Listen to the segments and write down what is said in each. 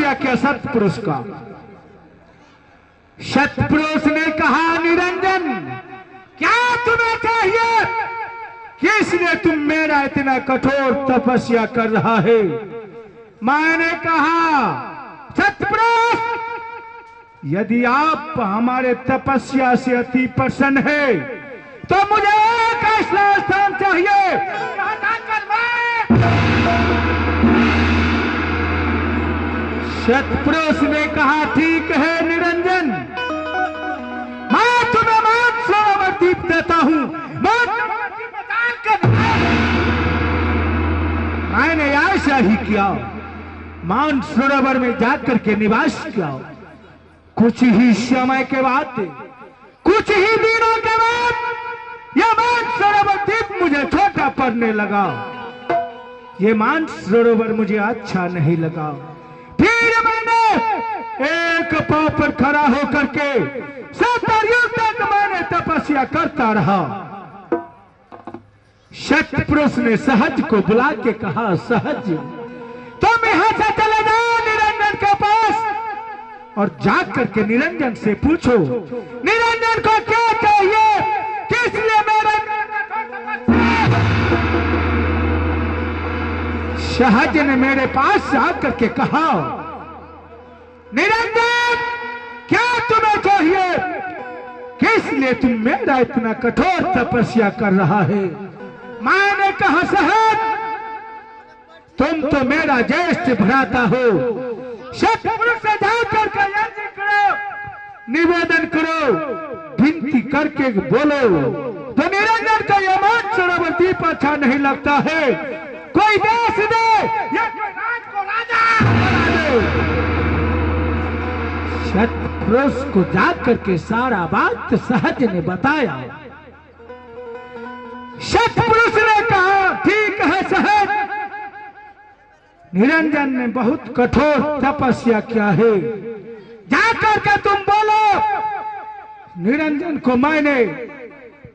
तपस्या किया सत्पुरुष का। सत्पुरुष ने कहा, निरंजन क्या तुम्हें चाहिए? किसने तुम मेरा इतना कठोर तपस्या कर रहा है? मैंने कहा, सत्पुरुष यदि आप हमारे तपस्या से अति प्रसन्न है तो मुझे एक ऐसा स्थान चाहिए सत्पुरुष ने कहा, ठीक है निरंजन, मैं तुम्हें मानसरोवर द्वीप देता हूं। मैंने ऐसा ही किया, मानसरोवर में जाकर के निवास किया। कुछ ही समय के बाद, कुछ ही दिनों के बाद यह मानसरोवर द्वीप मुझे छोटा पड़ने लगा। ये मानसरोवर मुझे अच्छा नहीं लगा। फिर मैंने एक पांव पर खड़ा होकर के 70 युग तक मैंने तपस्या करता रहा। सत्पुरुष ने सहज को बुला के कहा, सहज तुम यहां से चले जाओ निरंजन के पास और जाकर के निरंजन से पूछो निरंजन को क्या चाहिए, किस लिए मेरा। सहज ने मेरे पास आकर के कहा, निरंजन क्या तुम्हें चाहिए? किस लिए तुम मेरा इतना कठोर तपस्या कर रहा है? मैंने कहा, सहज तुम तो मेरा ज्येष्ठ भ्राता हो। सत्पुरुष से जाकर के अर्जी करो, निवेदन करो, विनती करके बोलो तो निरंजन का यह मानसरोवर द्वीप अच्छा नहीं लगता है। कोई देश दे या राज को राजा बना दे। सत्पुरुष को जाकर के सारा बात सहज ने बताया। सत्पुरुष ने कहा, ठीक है सहज, निरंजन ने बहुत कठोर तपस्या किया है, जाकर के तुम बोलो निरंजन को मैंने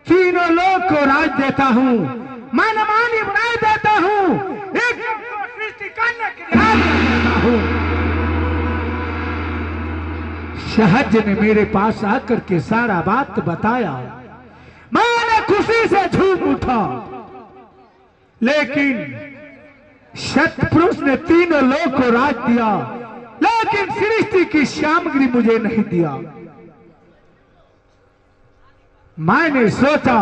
तीनों लोक को राज देता हूं, मनमानी बनाए देता हूं, एक सृष्टि करने के लिए देता हूं। सहज ने मेरे पास आकर के सारा बात बताया। मैंने खुशी से झूम उठा, लेकिन सत्पुरुष ने तीनों लोक को राज दिया, लेकिन सृष्टि की सामग्री मुझे नहीं दिया। मैंने सोचा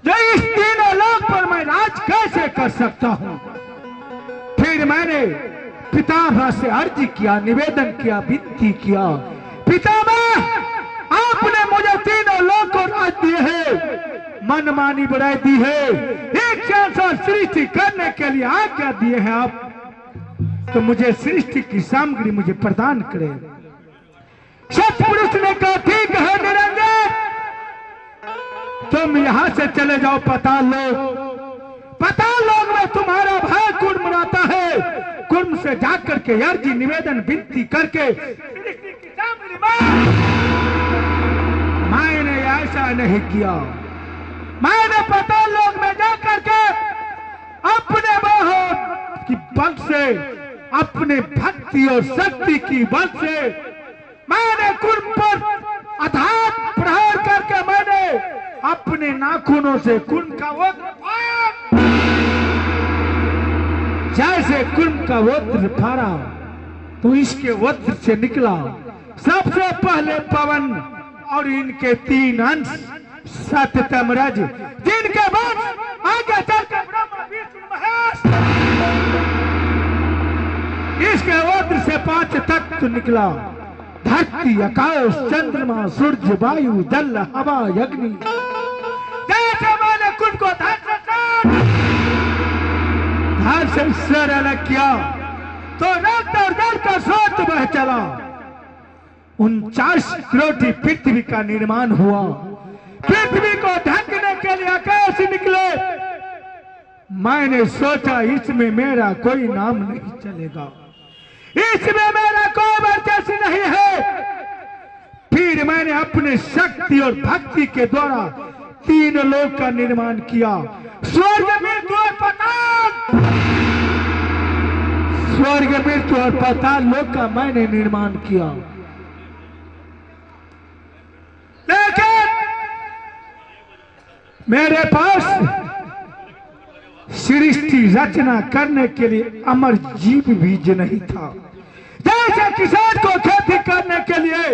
जो इस तीनों लोक पर मैं राज कैसे कर सकता हूं। फिर मैंने पितामह से अर्जी किया, निवेदन किया, विनती किया, पितामह आपने मुझे तीनों लोक को राज दिए है, मनमानी बढ़ाई दी है, एक जैसा सृष्टि करने के लिए आज्ञा दिए हैं आप, तो मुझे सृष्टि की सामग्री मुझे प्रदान करें। सत्पुरुष ने कहा, ठीक है निरंजन, तुम यहां से चले जाओ पाताल लोक में तुम्हारा भाई कुर्म रहता है। कुर्म से जाकर के अर्जी निवेदन विनती करके सृष्टि की सामग्री मैंने ऐसा नहीं किया। मैंने पाताल लोक में जाकर के अपने मोह की बल से, अपने भक्ति और शक्ति की बल से मैंने कुर्म पर अथाह प्रहार करके मैंने अपने नाखूनों से कुर्म का वज्र फाड़ा। जैसे कुर्म का वज्र फाड़ा तो इसके वज्र से निकला सबसे पहले पवन और इनके 3 अंश सत्यतमरज, जिनके बाद आगे चलकर ब्रह्मा विष्णु महेश। इसके वज्र से 5 तत्व निकला, धरती, आकाश, चंद्रमा, सूर्य, वायु, जल, हवा, अग्नि। जैसे मैंने कुर्म को धड़ से सर अलग किया तो रक्त और जल का स्रोत बह चला। 49 करोड़ पृथ्वी का निर्माण हुआ। पृथ्वी को ढकने के लिए आकाश निकले। मैंने सोचा इसमें मेरा कोई नाम नहीं चलेगा, इसमें मेरा कोई वर्चस्व नहीं है। फिर मैंने अपने शक्ति और भक्ति के द्वारा 3 लोक का निर्माण किया। स्वर्ग में 2 पाताल, स्वर्ग मृत्यु और पाताल लोक का मैंने निर्माण किया, लेकिन मेरे पास सृष्टि रचना करने के लिए अमर जीव बीज नहीं था। जैसे किसान को खेती करने के लिए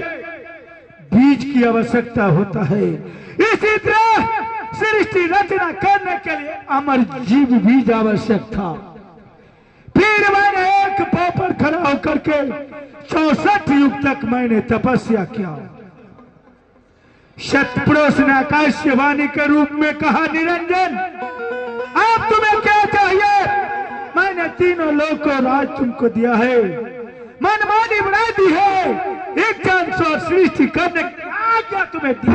बीज की आवश्यकता होता है, इसी तरह सृष्टि रचना करने के लिए अमर जीव बीज आवश्यक था। फिर मैंने एक पांव पर खड़ा होकर के 64 युग तक मैंने तपस्या किया। सतपुरुष ने आकाशवाणी के रूप में कहा, निरंजन अब तुम्हें क्या चाहिए? मैंने तीनों लोग को राज तुमको दिया है, मनमानी बना दी है, एक और सृष्टि करने की आज्ञा तुम्हें दी,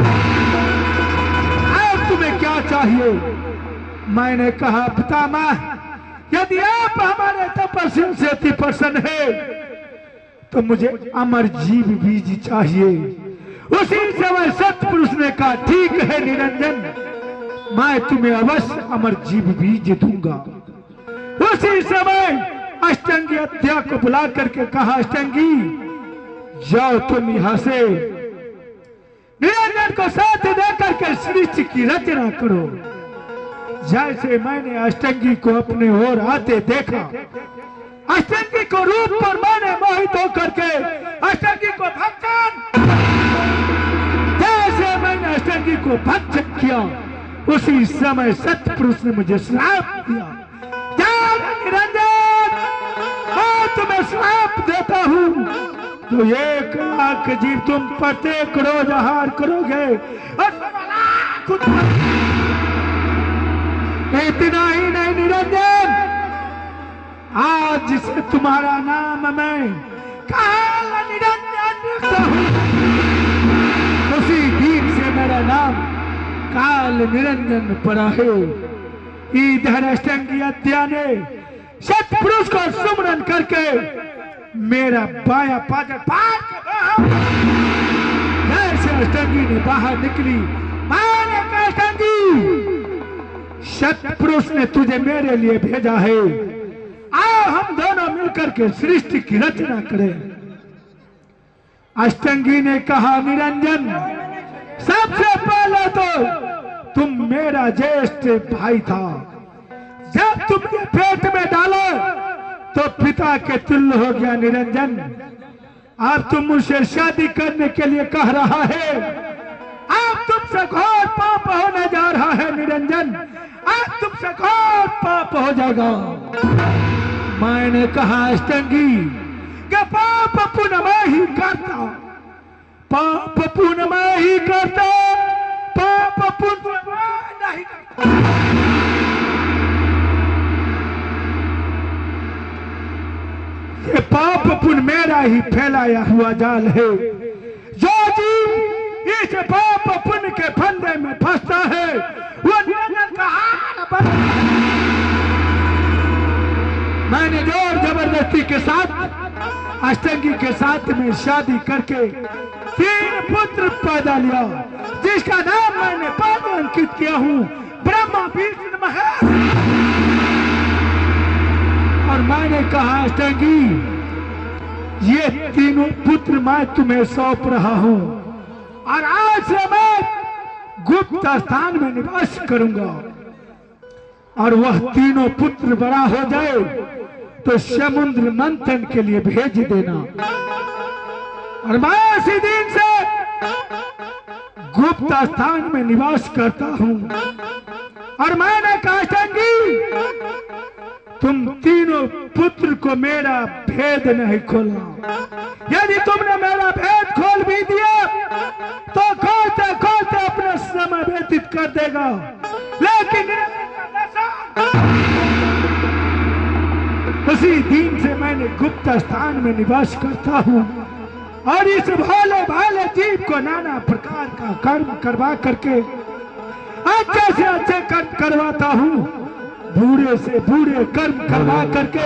अब तुम्हें क्या चाहिए? मैंने कहा, पितामह यदि आप हमारे तपस्या से अति प्रसन्न है तो मुझे अमर जीव बीज चाहिए। उसी समय सतपुरुष ने कहा, ठीक है निरंजन, मैं तुम्हें अवश्य अमर जीव बीज दूंगा। उसी समय अष्टंगी हत्या को बुला करके कहा, अष्टंगी जाओ तुम यहां से निरंजन को साथ देकर के सृष्टि की रचना करो। जैसे मैंने अष्टंगी को अपने ओर आते देखा, अष्टंगी को रूप पर मैंने मोहित होकर के अष्टंगी को भक्षण, जैसे मैंने अष्टंगी को भक्षण किया उसी समय सतपुरुष ने मुझे श्राप दिया, निरंजन मैं तुम्हें श्राप देता हूं तो 1 लाख जीव तुम प्रत्येक रोज आहार करोगे और इतना ही नहीं निरंजन, आज से तुम्हारा नाम मैं काल निरंजन रखता हूं। उसी दिन से मेरा नाम काल निरंजन पड़ा है। इधर अष्टंगी हत्या ने सतपुरुष को सुमरन करके मेरा बाया पाजर फाड़ के बाहर, जैसे अष्टंगी ने बाहर निकली, मैंने कहा, अष्टंगी सतपुरुष ने तुझे मेरे लिए भेजा है, आओ हम दोनों मिलकर के सृष्टि की रचना करें। अष्टंगी ने कहा, निरंजन सबसे पहले तो तुम मेरा ज्येष्ठ भाई था, जब तुमने पेट में डालो तो पिता के तुल्य हो गया निरंजन, अब तुम मुझसे शादी करने के लिए कह रहा है, अब तुमसे घोर पाप होने जा रहा है निरंजन, अब तुमसे घोर पाप हो जाएगा। मैंने कहा, अष्टंगी कि पाप पुण्य मैं ही करता, पाप पुण्य मैं ही करता, पाप पुण्य मैं नहीं करता। ये पाप पुण्य मेरा ही फैलाया हुआ जाल है। जो जीव इस पाप पुण्य के फंदे में फंसता है वो निरंजन का हार बनता है। मैंने जोर जबरदस्ती के साथ अष्टंगी के साथ में शादी करके 3 पुत्र पैदा लिया, जिसका नाम मैंने बाद में अंकित किया हूँ, ब्रह्मा विष्णु महेश। और मैंने कहा, अष्टंगी ये तीनों पुत्र मैं तुम्हें सौंप रहा हूँ और आज से मैं गुप्त स्थान में निवास करूंगा, और वह तीनों पुत्र बड़ा हो जाए तो समुद्र मंथन के लिए भेज देना, और मैं इसी दिन से गुप्त स्थान में निवास करता हूं। और मैंने कहा, अष्टंगी तुम तीनों पुत्र को मेरा भेद नहीं खोलना, यदि तुमने मेरा भेद खोल भी दिया तो खोलते खोलते अपना समय व्यतीत कर देगा, लेकिन उसी दिन से मैंने गुप्त स्थान में निवास करता हूँ और इस भोले भाले जीव को नाना प्रकार का कर्म करवा करके अच्छे से अच्छे कर्म करवाता हूँ, बूढ़े से बूढ़े कर्म करवा करके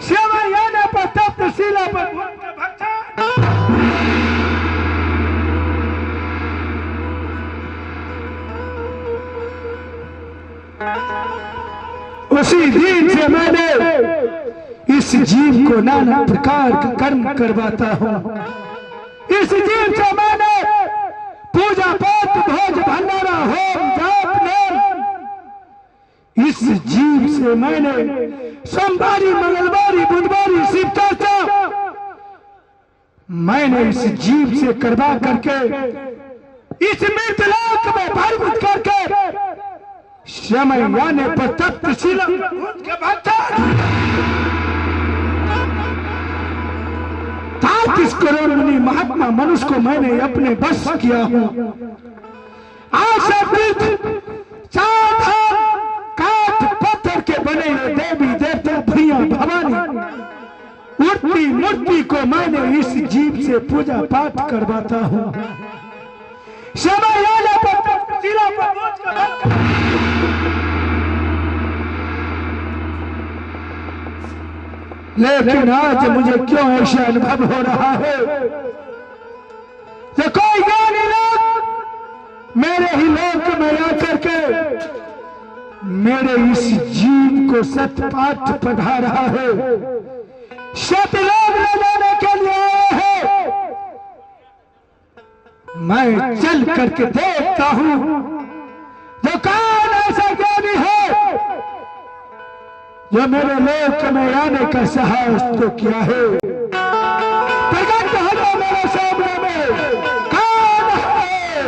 शिवयाना पर तप्त शिला पर उसी दिन से मैंने इस जीव को नाना प्रकार के कर्म करवाता हूँ। इस जीव से मैंने पूजा पाठ भोज भंडारा होम जाप नेम, इस जीव से मैंने सोमवारी मंगलवारी बुधवारी शिव चर्चा मैंने इस जीव से करवा करके इस मृतलोक में भरभूत करके समय आने पर तप्तशिला के इस करोड़नी महात्मा मनुष्य को मैंने अपने बस किया हूं। आज काठ पत्थर के बने देवी देवता भैया भवानी उड़ती मूर्ति को मैंने इस जीव से पूजा पाठ करवाता हूं। समय आने पर तप्तशिला पर पहुंच कर लेकिन आज मुझे क्यों ऐसा अनुभव हो रहा है कि कोई ज्ञानी लोग मेरे ही लोक में आकर के मेरे इस जीव को सतपाठ पढ़ा रहा है, सतलोक में लेने के लिए आए हैं। मैं चल करके देखता हूं जो कौन ऐसा ज्ञानी है जो मेरे लोक में आने का साहस तो किया है। प्रकट हो मेरे सामने में कौन है,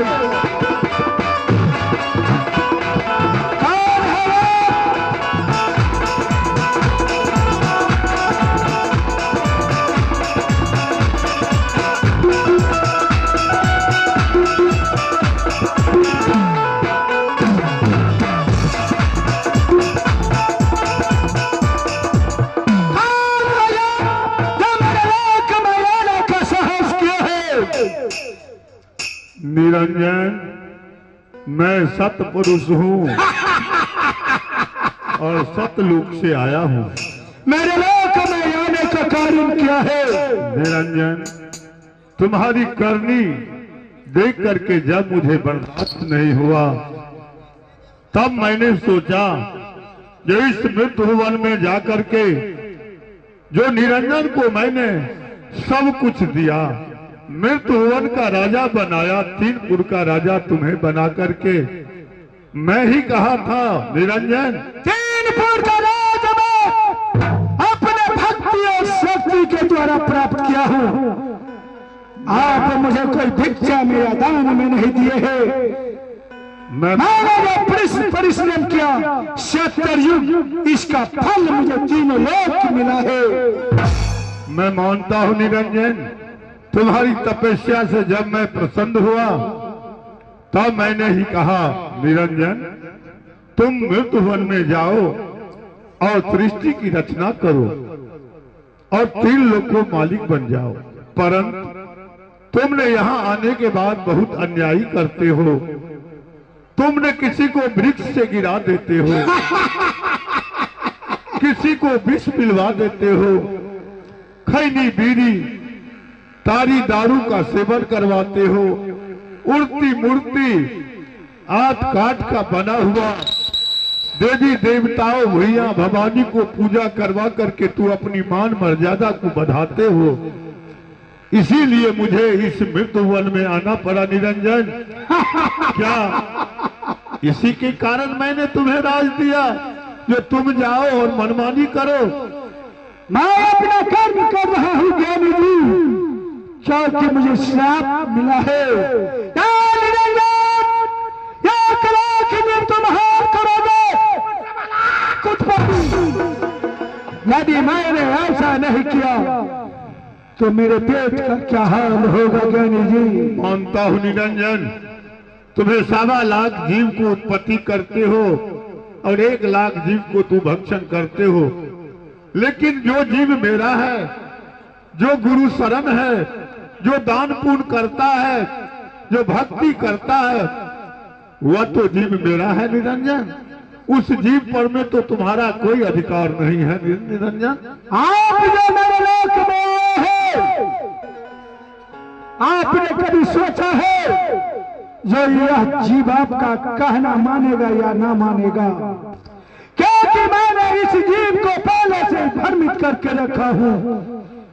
कौन है? निरंजन, मैं सतपुरुष हूँ और सतलोक से आया हूँ। मेरे लोक में आने का कारण क्या है? निरंजन, तुम्हारी करनी देख करके जब मुझे बर्दाश्त नहीं हुआ तब मैंने सोचा जो इस मृत्युवन में जाकर के जो निरंजन को मैंने सब कुछ दिया, मृत्युवन का राजा बनाया, 3पुर का राजा तुम्हें बना करके मैं ही कहा था निरंजन 3पुर का राजा मैं अपने भक्ति और शक्ति के द्वारा प्राप्त किया हूँ। आप मुझे कोई भिक्षा में या दान में नहीं दिए हैं। मैंने जो परिश्रम किया 70 युग, इसका फल मुझे 3 लोक मिला है। मैं मानता हूँ निरंजन, तुम्हारी तपस्या से जब मैं प्रसन्न हुआ तब मैंने ही कहा निरंजन तुम मृत्युवन में जाओ और सृष्टि की रचना करो और 3 लोकों मालिक बन जाओ। परंतु तुमने यहाँ आने के बाद बहुत अन्यायी करते हो। तुमने किसी को वृक्ष से गिरा देते हो, किसी को विष पिलवा देते हो, खैनी बीड़ी तारी दारू का सेवन करवाते हो, उड़ती मूर्ति आठ काठ का बना हुआ देवी देवताओं भैया भवानी को पूजा करवा करके तू अपनी मान मर्यादा को बढ़ाते हो। इसीलिए मुझे इस मृत्युवन में आना पड़ा निरंजन। क्या इसी के कारण मैंने तुम्हें राज दिया जो तुम जाओ और मनमानी करो? मैं अपना कर्म कर रहा हूँ ज्ञानी जी, क्योंकि मुझे श्राप मिला है। तुम हार करोगे यदि मैंने ऐसा नहीं किया तो मेरे पेट का क्या हाल होगा ज्ञानी जी? मानता हूँ निरंजन, तुम्हें 1.25 लाख जीव को उत्पत्ति करते हो और 1 लाख जीव को तू भक्षण करते हो, लेकिन जो जीव मेरा है, जो गुरु शरण है, जो दान पुण्य करता है, जो भक्ति करता है, वह तो जीव मेरा है निरंजन। उस जीव पर में तो तुम्हारा कोई अधिकार नहीं है निरंजन। आप जो मेरे लोक में है, आपने कभी सोचा है जो यह जीव आपका कहना मानेगा या ना मानेगा? क्योंकि मैंने इस जीव को पहले से भ्रमित करके के रखा हूँ।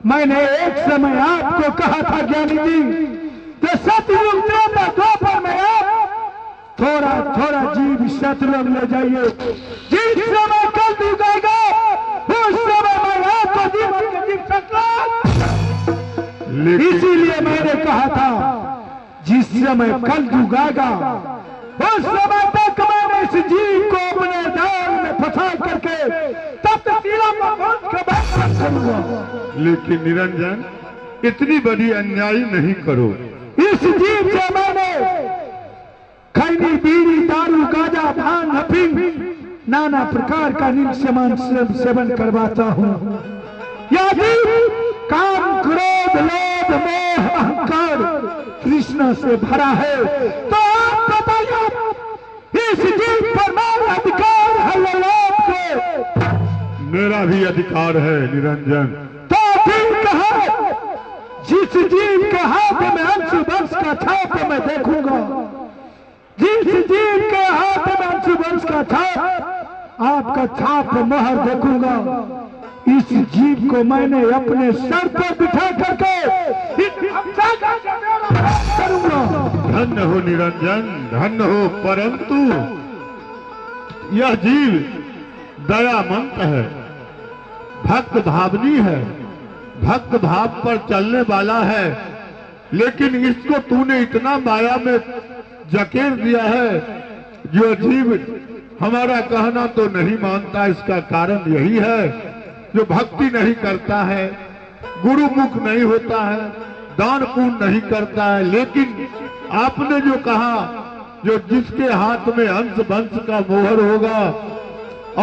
मैंने एक समय आपको कहा था ज्ञानी जी, तो सतयुग त्रेता द्वापर में आप थोड़ा थोड़ा जीव सतयुग ले जाइए। जिस समय कल डूबेगा उस समय मैं आपको जीवन के जीव सतयुग। इसीलिए मैंने कहा था जिस समय कल डूबेगा उस समय तक मैंने इस जीव को अपने जाल में फंसा करके तब तक तीनों को पहुंच के बैठ करूंगा। लेकिन निरंजन, इतनी बड़ी अन्यायी नहीं करो। इस जीव से मैंने खैनी, बीड़ी, दारू, गांजा, भांग, अफीम, नाना प्रकार का नील सेवन करवाता हूँ। यह जीव काम, क्रोध, लोभ, मोह, अहंकार, कृष्ण से भरा है। तो आप बताइए इस जीव पर मेरा अधिकार है या लोभ के? मेरा भी अधिकार है निरंजन। तो ठीक है, जिस जीव के हाथ में अंशुवंश का छाप मैं देखूंगा, जिस जीव के हाथ में अंशुवंश का छाप, आपका छाप मोहर देखूंगा, इस जीव को मैंने अपने सर पर बिठा करके करूंगा। धन्य हो निरंजन, धन्य हो। परंतु यह जीव दयामंत है, भक्त भावनी है, भक्त भाव पर चलने वाला है, लेकिन इसको तूने इतना माया में जकेर दिया है। जो जीव हमारा कहना तो नहीं मानता, इसका कारण यही है जो भक्ति नहीं करता है, गुरुमुख नहीं होता है, दान पुण्य नहीं करता है। लेकिन आपने जो कहा, जो जिसके हाथ में अंश वंश का मोहर होगा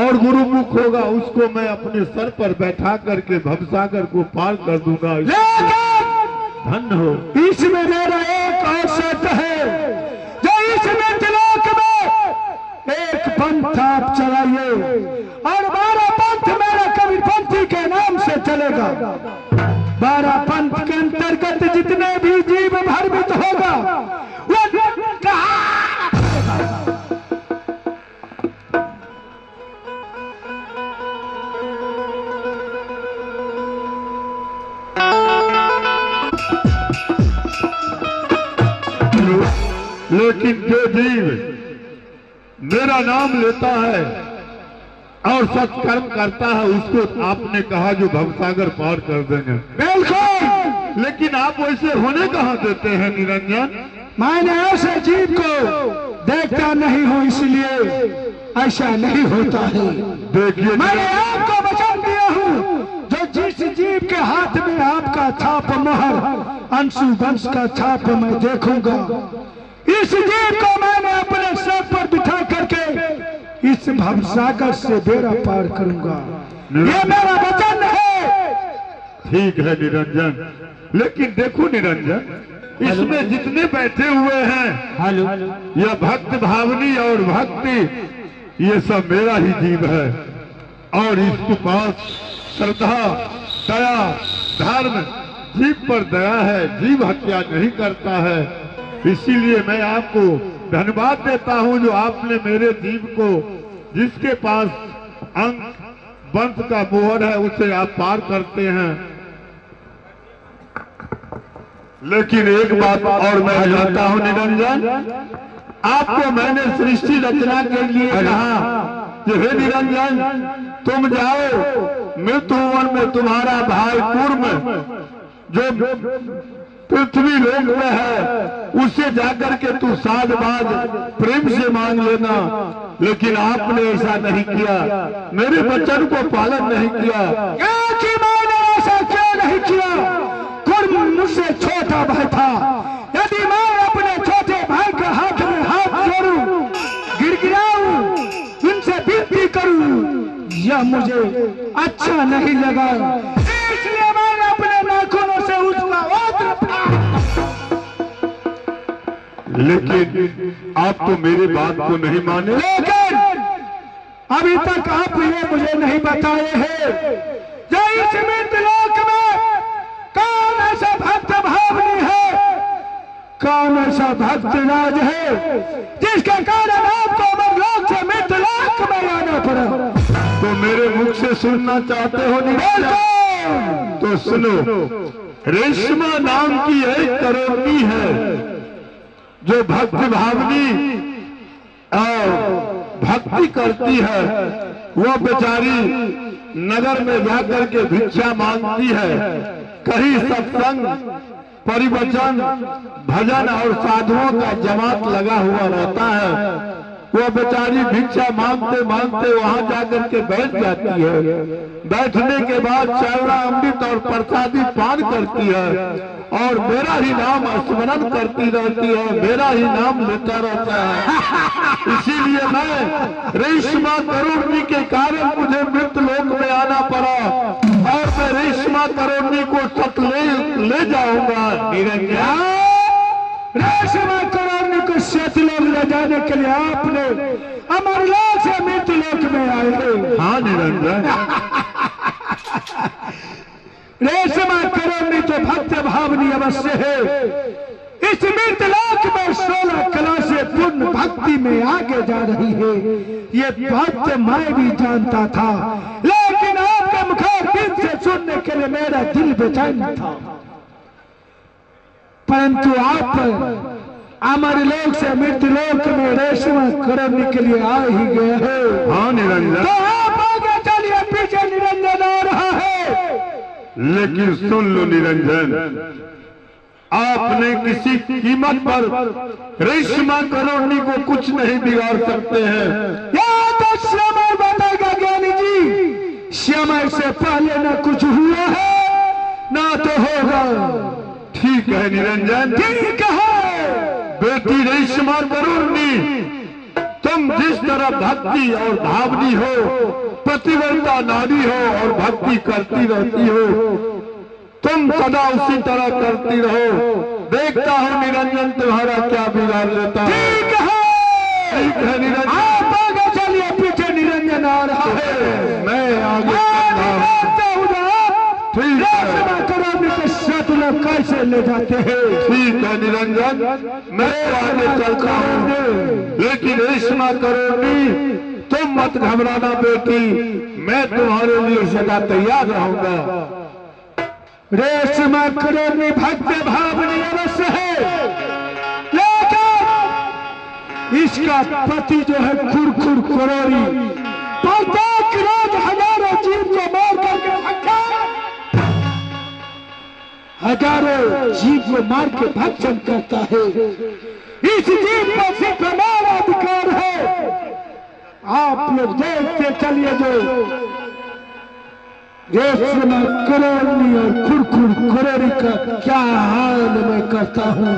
और गुरुमुख होगा, उसको मैं अपने सर पर बैठा करके भवसागर को पार कर दूंगा। धन्य हो। इसमें मेरा एक और शर्त है, जो इसमें तिलक में एक पंथ आप चलाइए और 12 पंथ मेरा कबीरपंथी के नाम से चलेगा। 12 पंथ के अंतर्गत जितने भी जीव भ्रमित होगा वो कहा लेकिन जो जीव मेरा नाम लेता है और सत्कर्म करता है, उसको आपने कहा जो भवसागर पार कर देंगे। बिल्कुल, लेकिन आप वैसे होने कहाँ देते हैं निरंजन? मैंने ऐसे जीव को देखता नहीं हूँ, इसलिए ऐसा नहीं होता है। देखिए, मैंने आपको वचन दिया हूँ, जो जिस जीव के हाथ में आपका छाप मोहर अंशु वंश का छाप मैं देखूंगा, इस जीव को मैंने अपने सर पर बिठा करके इस भवसागर से बेड़ा पार करूंगा। ये मेरा वचन है। ठीक है निरंजन, लेकिन देखो निरंजन, इसमें जितने बैठे हुए हैं, यह भक्त भावनी और भक्ति, ये सब मेरा ही जीव है। और इसके पास श्रद्धा, दया, धर्म, जीव पर दया है, जीव हत्या नहीं करता है। इसीलिए मैं आपको धन्यवाद देता हूं जो आपने मेरे जीव को, जिसके पास अंक वंश का मोहर है, उसे आप पार करते हैं। लेकिन एक बात और मैं जानता हूं निरंजन, आपको मैंने सृष्टि रचना के लिए कहा कि हे निरंजन, तुम जाओ मृत्युवन में तुम्हारा भाई कूर्म जो पृथ्वी लोक में है, उससे जाकर के तू साध बाज प्रेम से मांग लेना। लेकिन आपने ऐसा नहीं किया, मेरे वचन को पालन नहीं किया। कि मैंने ऐसा क्यों नहीं किया? कुर्म मुझसे छोटा भाई था। यदि मैं अपने छोटे भाई के हाथ में हाथ जोड़ूं, गिड़गिड़ाऊं, उनसे विनती करूं, यह मुझे अच्छा नहीं लगा। इसलिए मैंने अपने नाखूनों से उसका वस्त्र लेकिन आप तो मेरी बात को नहीं माने। लेकिन अभी तक आप ये मुझे नहीं बताए हैं, जो इस मृतलोक में कौन ऐसा भक्त भावनी है, कौन ऐसा भक्त राज है, जिसके कारण आपको मरलोक से मृतलोक में आना पड़ा। तो मेरे मुख से सुनना चाहते हो निरंजन? तो सुनो, रेशमा नाम की एक करोड़नी है जो भक्ति भावनी और भक्ति करती है। वो बेचारी नगर में जाकर के भिक्षा मांगती है। कहीं सत्संग, परिवचन, भजन और साधुओं का जमात लगा हुआ रहता है। वो बेचारी भिक्षा मांगते मांगते वहां जाकर के बैठ जाती है। बैठने के बाद चावड़ा अमृत और प्रसादी पान करती है और मेरा ही नाम स्मरण करती रहती है, मेरा ही नाम लेता रहता है। इसीलिए मैं रेशमा करोड़नी के कारण मुझे मृत्यु लोक में आना पड़ा और मैं रेशमा करोड़नी को तक ले जाऊंगा। निरंजन, रेशमा करोड़नी को सतलोक ले जाने के लिए आपने अमरलोक से मृत्यु लोक में आए। हाँ निरंजन, रेशमा करोड़नी तो भक्त भावनी अवश्य है। इस मृतलोक में 16 कला से पूर्ण भक्ति में आगे जा रही है, ये बात मैं भी जानता था। लेकिन आपका मुखारबिंद से सुनने के लिए मेरा दिल बेचैन था। परंतु आप अमरलोक से मृतलोक में रेशमा करोड़नी के लिए आ ही गए हैं। हाँ निरंजन, तो आप आगे चलिए, पीछे निरंजन आ रहा है। लेकिन सुन लो निरंजन, आपने किसी कीमत पर रेशमा करोड़नी को कुछ नहीं बिगाड़ सकते हैं। या तो समय बताएगा ज्ञानी जी, समय से पहले न कुछ हुआ है ना तो होगा। ठीक है निरंजन, ठीक है। बेटी रेशमा करोड़नी, तुम जिस तरह भक्ति और भावनी हो, पतिव्रता नारी हो और भक्ति करती रहती हो, तुम सदा उसी तरह करती रहो। देखता हूँ निरंजन तुम्हारा क्या बिगाड़ लेता है। ठीक है निरंजन, आप आगे चलिए, पीछे निरंजन आ रहा है। मैं आगे चल रहा हूँ। ठीक है, लोग कैसे ले जाते हैं। ठीक है निरंजन, मैं आगे चलता हूँ। लेकिन रेशमा करोड़नी, तुम मत घबराना बेटी, मैं तुम्हारे लिए सदा तैयार रहूंगा। रेशमा करोड़नी भक्त भावनी अवश्य है, लेकिन इसका पति जो है खुरखुर करोड़ी, प्रत्येक रोज हजारों जीव को मार करके हजारों जीव को मार के भक्षण करता है। इस जीव पर सिर्फ हमारा अधिकार है। आप लोग देखते चलिए जो रेशमा करोड़नी और खुरखुर करोड़ी का क्या हाल मैं करता हूँ।